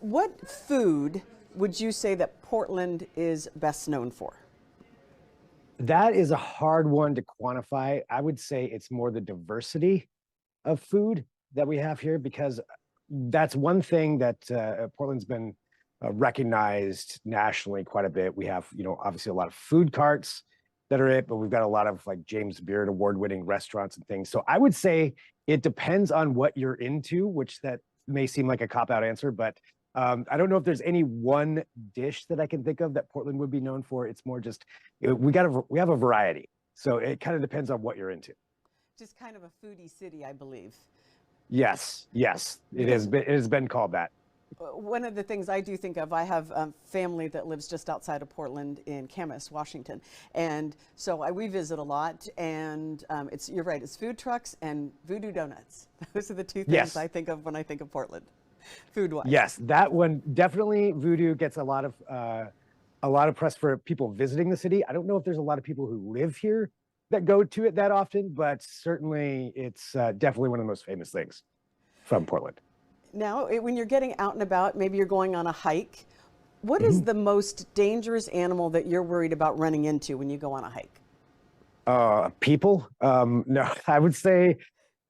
what food would you say that Portland is best known for? That is a hard one to quantify. I would say it's more the diversity of food that we have here, because that's one thing that Portland's been recognized nationally quite a bit. We have, obviously a lot of food carts that are it, but we've got a lot of like James Beard award-winning restaurants and things. So I would say it depends on what you're into, which that may seem like a cop-out answer, but I don't know if there's any one dish that I can think of that Portland would be known for. It's more just, we have a variety. So it kind of depends on what you're into. Just kind of a foodie city, I believe. Yes, it has been called that. One of the things I do think of, I have family that lives just outside of Portland in Camas, Washington, and so we visit a lot. And you're right, it's food trucks and voodoo donuts. Those are the two things I think of when I think of Portland, food-wise. Yes, that one definitely. Voodoo gets a lot of press for people visiting the city. I don't know if there's a lot of people who live here that go to it that often, but certainly it's definitely one of the most famous things from Portland. Now, when you're getting out and about, maybe you're going on a hike, what is the most dangerous animal that you're worried about running into when you go on a hike? People? No, I would say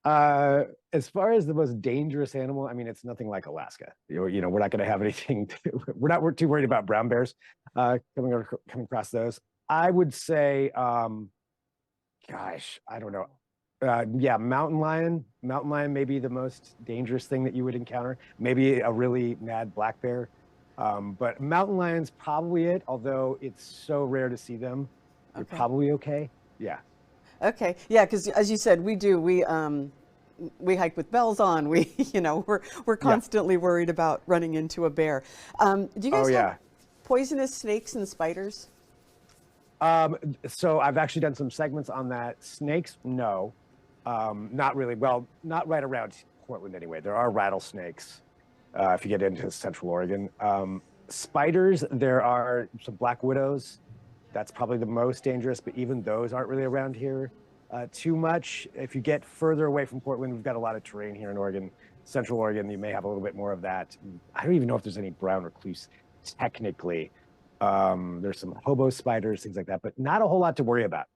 as far as the most dangerous animal, I mean, it's nothing like Alaska. We're not going to have anything. We're not too worried about brown bears coming across those. I would say, gosh, I don't know. Yeah, mountain lion. Mountain lion may be the most dangerous thing that you would encounter. Maybe a really mad black bear. But mountain lion's probably it, although it's so rare to see them. You're probably okay. Yeah. Okay. Yeah, because as you said, we hike with bells on. We're constantly worried about running into a bear. Do you guys have poisonous snakes and spiders? So I've actually done some segments on that. Snakes, no, not really. Well, not right around Portland anyway. There are rattlesnakes if you get into Central Oregon. Spiders, there are some black widows. That's probably the most dangerous, but even those aren't really around here too much. If you get further away from Portland, we've got a lot of terrain here in Oregon. Central Oregon, you may have a little bit more of that. I don't even know if there's any brown recluse technically. There's some hobo spiders, things like that, but not a whole lot to worry about.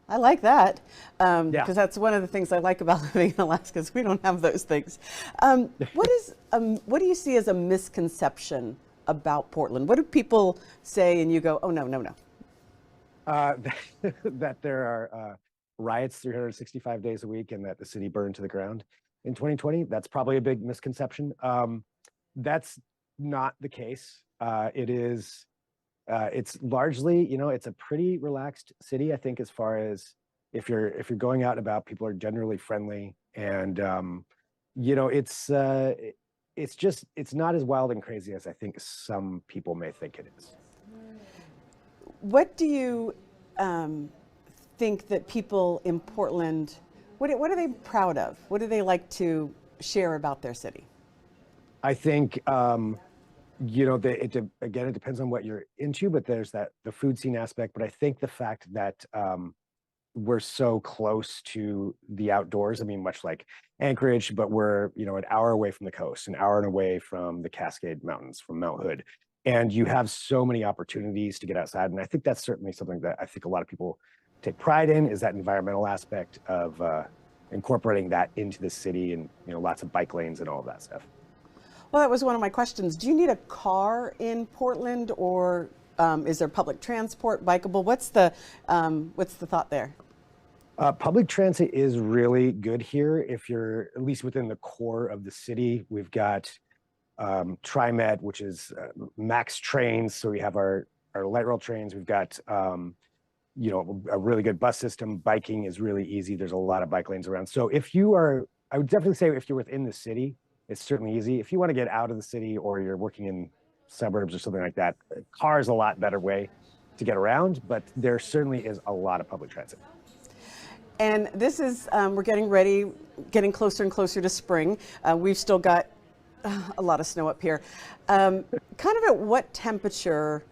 I like that, because that's one of the things I like about living in Alaska is we don't have those things. What do you see as a misconception about Portland? What do people say and you go, oh, no, no, no? That there are riots 365 days a week and that the city burned to the ground in 2020. That's probably a big misconception. That's not the case. It's largely, it's a pretty relaxed city, I think, as far as if you're going out and about, people are generally friendly, and it's not as wild and crazy as I think some people may think it is. What do you think that people in Portland, what are they proud of? What do they like to share about their city? I think, you know, again, it depends on what you're into, but there's the food scene aspect. But I think the fact that we're so close to the outdoors. I mean, much like Anchorage, but we're, you know, an hour away from the coast, an hour and away from the Cascade Mountains, from Mount Hood. And you have so many opportunities to get outside. And I think that's certainly something that I think a lot of people take pride in, is that environmental aspect of incorporating that into the city, and, you know, lots of bike lanes and all of that stuff. Well, that was one of my questions. Do you need a car in Portland, or is there public transport, bikeable? What's the thought there? Public transit is really good here if you're at least within the core of the city. We've got TriMet, which is max trains. So we have our light rail trains. We've got you know, a really good bus system. Biking is really easy. There's a lot of bike lanes around. So if you are, I would definitely say if you're within the city, it's certainly easy. If you want to get out of the city, or you're working in suburbs or something like that, car is a lot better way to get around, but there certainly is a lot of public transit. And this is, we're getting closer and closer to spring. We've still got a lot of snow up here. Kind of at what temperature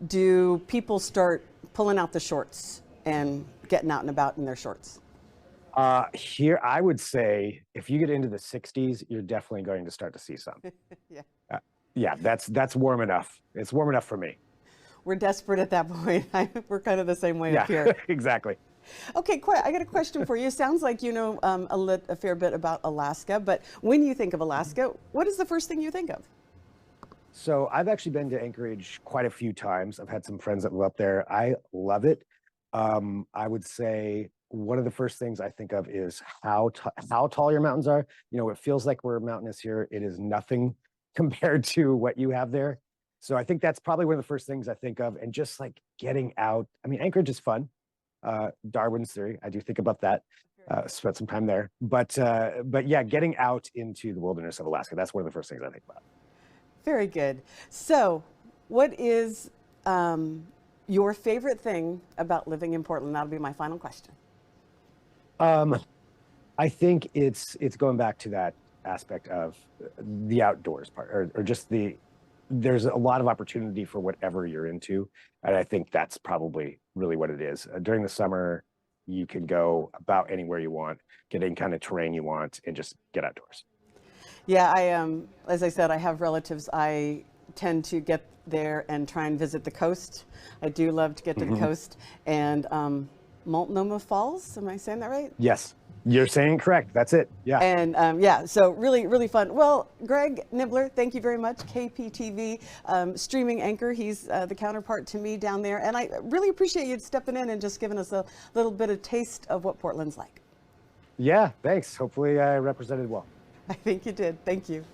do people start pulling out the shorts and getting out and about in their shorts? Here, I would say if you get into the 60s, you're definitely going to start to see some. Yeah. Yeah, that's warm enough. It's warm enough for me. We're desperate at that point. We're kind of the same way up here. Exactly. Okay, I got a question for you. Sounds like you know a fair bit about Alaska, but when you think of Alaska, what is the first thing you think of? So I've actually been to Anchorage quite a few times. I've had some friends that live up there. I love it. I would say one of the first things I think of is how tall your mountains are. You know, it feels like we're mountainous here. It is nothing compared to what you have there. So I think that's probably one of the first things I think of. And just like getting out. I mean, Anchorage is fun. Darwin's theory, I do think about that. Spent some time there, but yeah, getting out into the wilderness of Alaska, that's one of the first things I think about. Very good. So what is your favorite thing about living in Portland? That'll be my final question. I think it's going back to that aspect of the outdoors part, or just there's a lot of opportunity for whatever you're into. And I think that's probably really what it is. During the summer, you can go about anywhere you want, get any kind of terrain you want, and just get outdoors. Yeah, as I said, I have relatives. I tend to get there and try and visit the coast. I do love to get to the coast. And Multnomah Falls, am I saying that right? Yes. You're saying it correct. That's it. Yeah. And yeah, so really, really fun. Well, Greg Nibbler, thank you very much. KPTV streaming anchor. He's the counterpart to me down there. And I really appreciate you stepping in and just giving us a little bit of taste of what Portland's like. Yeah, thanks. Hopefully I represented well. I think you did. Thank you.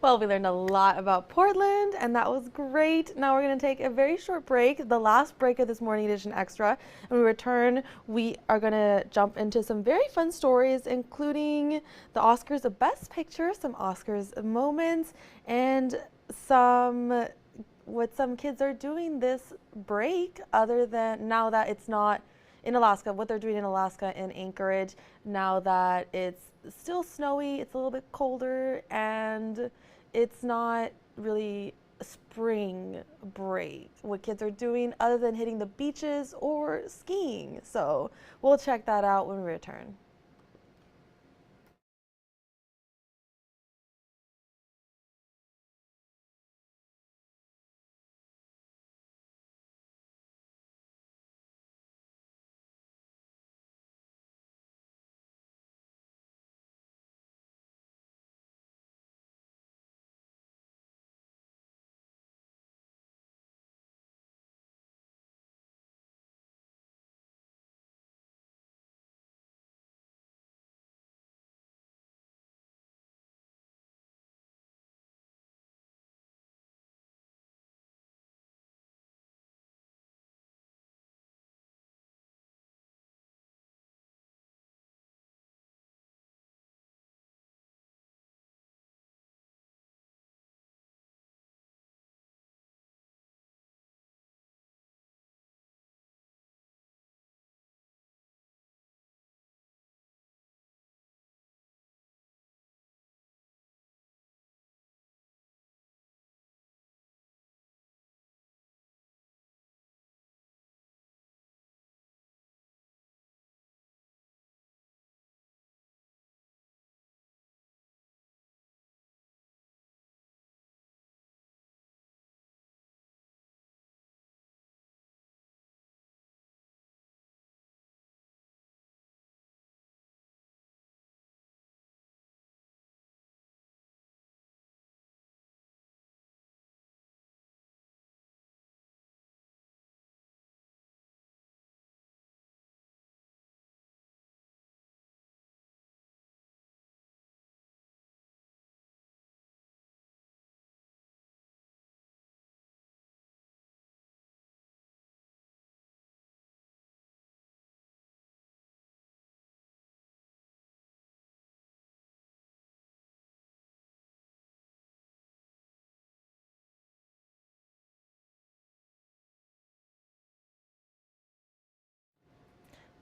Well, we learned a lot about Portland, and that was great. Now we're going to take a very short break, the last break of this Morning Edition Extra. And when we return, we are going to jump into some very fun stories, including the Oscars of Best Picture, some Oscars moments, and what some kids are doing this break, other than now that it's not in Alaska, what they're doing in Alaska in Anchorage, now that it's still snowy, it's a little bit colder, and it's not really a spring break. What kids are doing other than hitting the beaches or skiing. So we'll check that out when we return.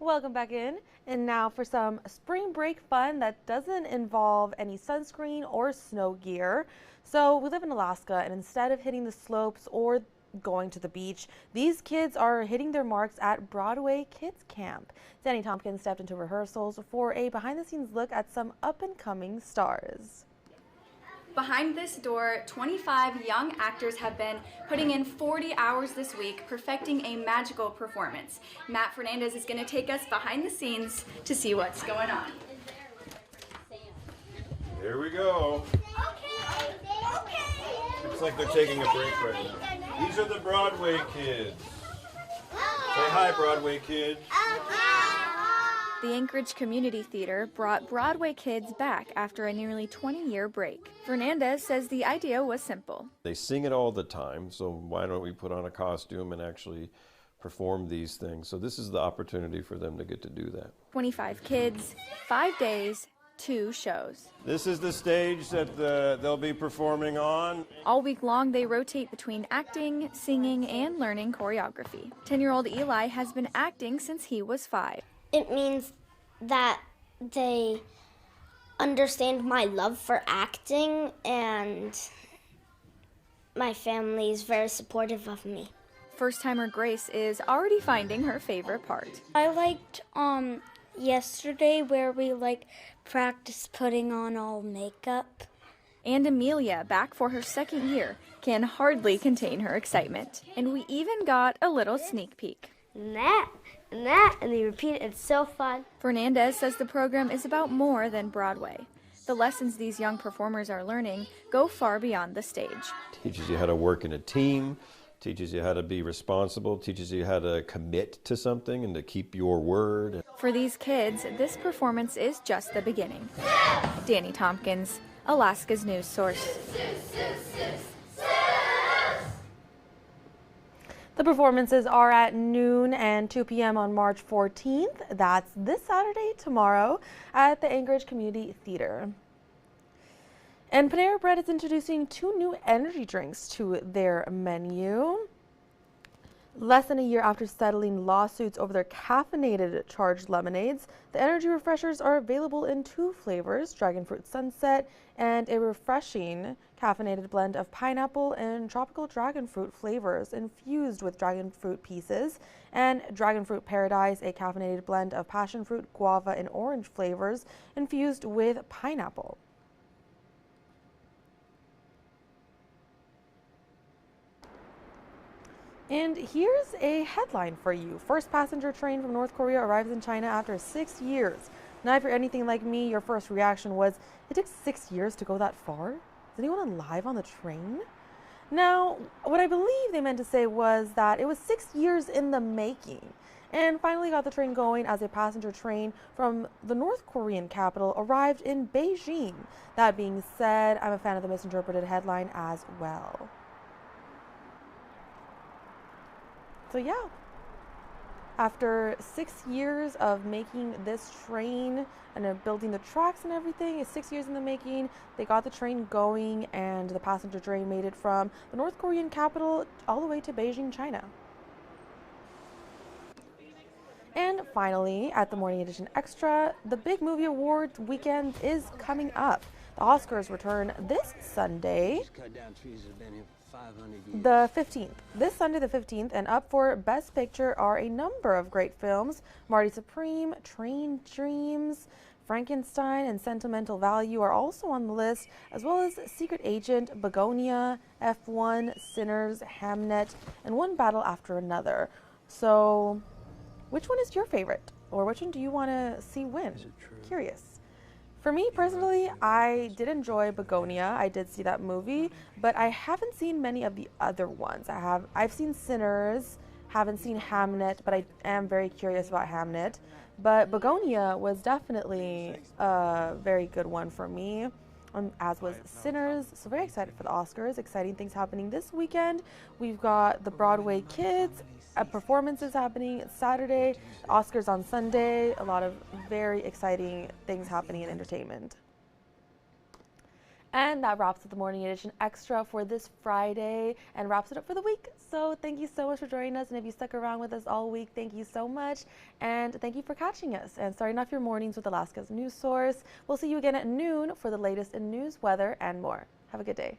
Welcome back in. And now for some spring break fun that doesn't involve any sunscreen or snow gear. So we live in Alaska, and instead of hitting the slopes or going to the beach, these kids are hitting their marks at Broadway Kids Camp. Danny Tompkins stepped into rehearsals for a behind-the-scenes look at some up-and-coming stars. Behind this door, 25 young actors have been putting in 40 hours this week, perfecting a magical performance. Matt Fernandez is going to take us behind the scenes to see what's going on. Here we go. Looks like they're taking a break right now. These are the Broadway kids. Say hi, Broadway kids. The Anchorage Community Theater brought Broadway kids back after a nearly 20-year break. Fernandez says the idea was simple. They sing it all the time, so why don't we put on a costume and actually perform these things? So this is the opportunity for them to get to do that. 25 kids, 5 days, 2 shows. This is the stage that they'll be performing on. All week long, they rotate between acting, singing, and learning choreography. 10-year-old Eli has been acting since he was 5. It means that they understand my love for acting, and my family is very supportive of me. First-timer Grace is already finding her favorite part. I liked yesterday where we practiced putting on all makeup. And Amelia, back for her second year, can hardly contain her excitement. And we even got a little sneak peek. And they repeat it. It's so fun. Fernandez says the program is about more than Broadway. The lessons these young performers are learning go far beyond the stage. Teaches you how to work in a team, teaches you how to be responsible, teaches you how to commit to something and to keep your word. For these kids, this performance is just the beginning. Danny Tompkins, Alaska's news source. The performances are at noon and 2 p.m. on March 14th. That's this Saturday, tomorrow, at the Anchorage Community Theater. And Panera Bread is introducing 2 new energy drinks to their menu. Less than a year after settling lawsuits over their caffeinated charged lemonades, the energy refreshers are available in 2 flavors, Dragon Fruit Sunset and a refreshing caffeinated blend of pineapple and tropical dragon fruit flavors infused with dragon fruit pieces, and Dragon Fruit Paradise, a caffeinated blend of passion fruit, guava, and orange flavors infused with pineapple. And here's a headline for you. First passenger train from North Korea arrives in China after 6 years. Now, if you're anything like me, your first reaction was, it took 6 years to go that far? Is anyone alive on the train? Now, what I believe they meant to say was that it was 6 years in the making, and finally got the train going as a passenger train from the North Korean capital arrived in Beijing. That being said, I'm a fan of the misinterpreted headline as well. So yeah, after 6 years of making this train and building the tracks and everything, it's 6 years in the making, they got the train going, and the passenger train made it from the North Korean capital all the way to Beijing, China. And finally, at the Morning Edition Extra, the big movie awards weekend is coming up. The Oscars return this Sunday, the 15th. This Sunday the 15th, and up for Best Picture are a number of great films. Marty Supreme, Train Dreams, Frankenstein, and Sentimental Value are also on the list, as well as Secret Agent, Begonia, F1, Sinners, Hamnet, and One Battle After Another. So, which one is your favorite? Or which one do you want to see win? Curious. For me personally, I did enjoy Begonia. I did see that movie, but I haven't seen many of the other ones. I've seen Sinners, haven't seen Hamnet, but I am very curious about Hamnet. But Begonia was definitely a very good one for me, as was Sinners. So very excited for the Oscars. Exciting things happening this weekend. We've got the Broadway Kids performances happening Saturday, Oscars on Sunday. A lot of very exciting things happening in entertainment. And that wraps up the Morning Edition Extra for this Friday and wraps it up for the week. So thank you so much for joining us. And if you stuck around with us all week, thank you so much. And thank you for catching us and starting off your mornings with Alaska's news source. We'll see you again at noon for the latest in news, weather, and more. Have a good day.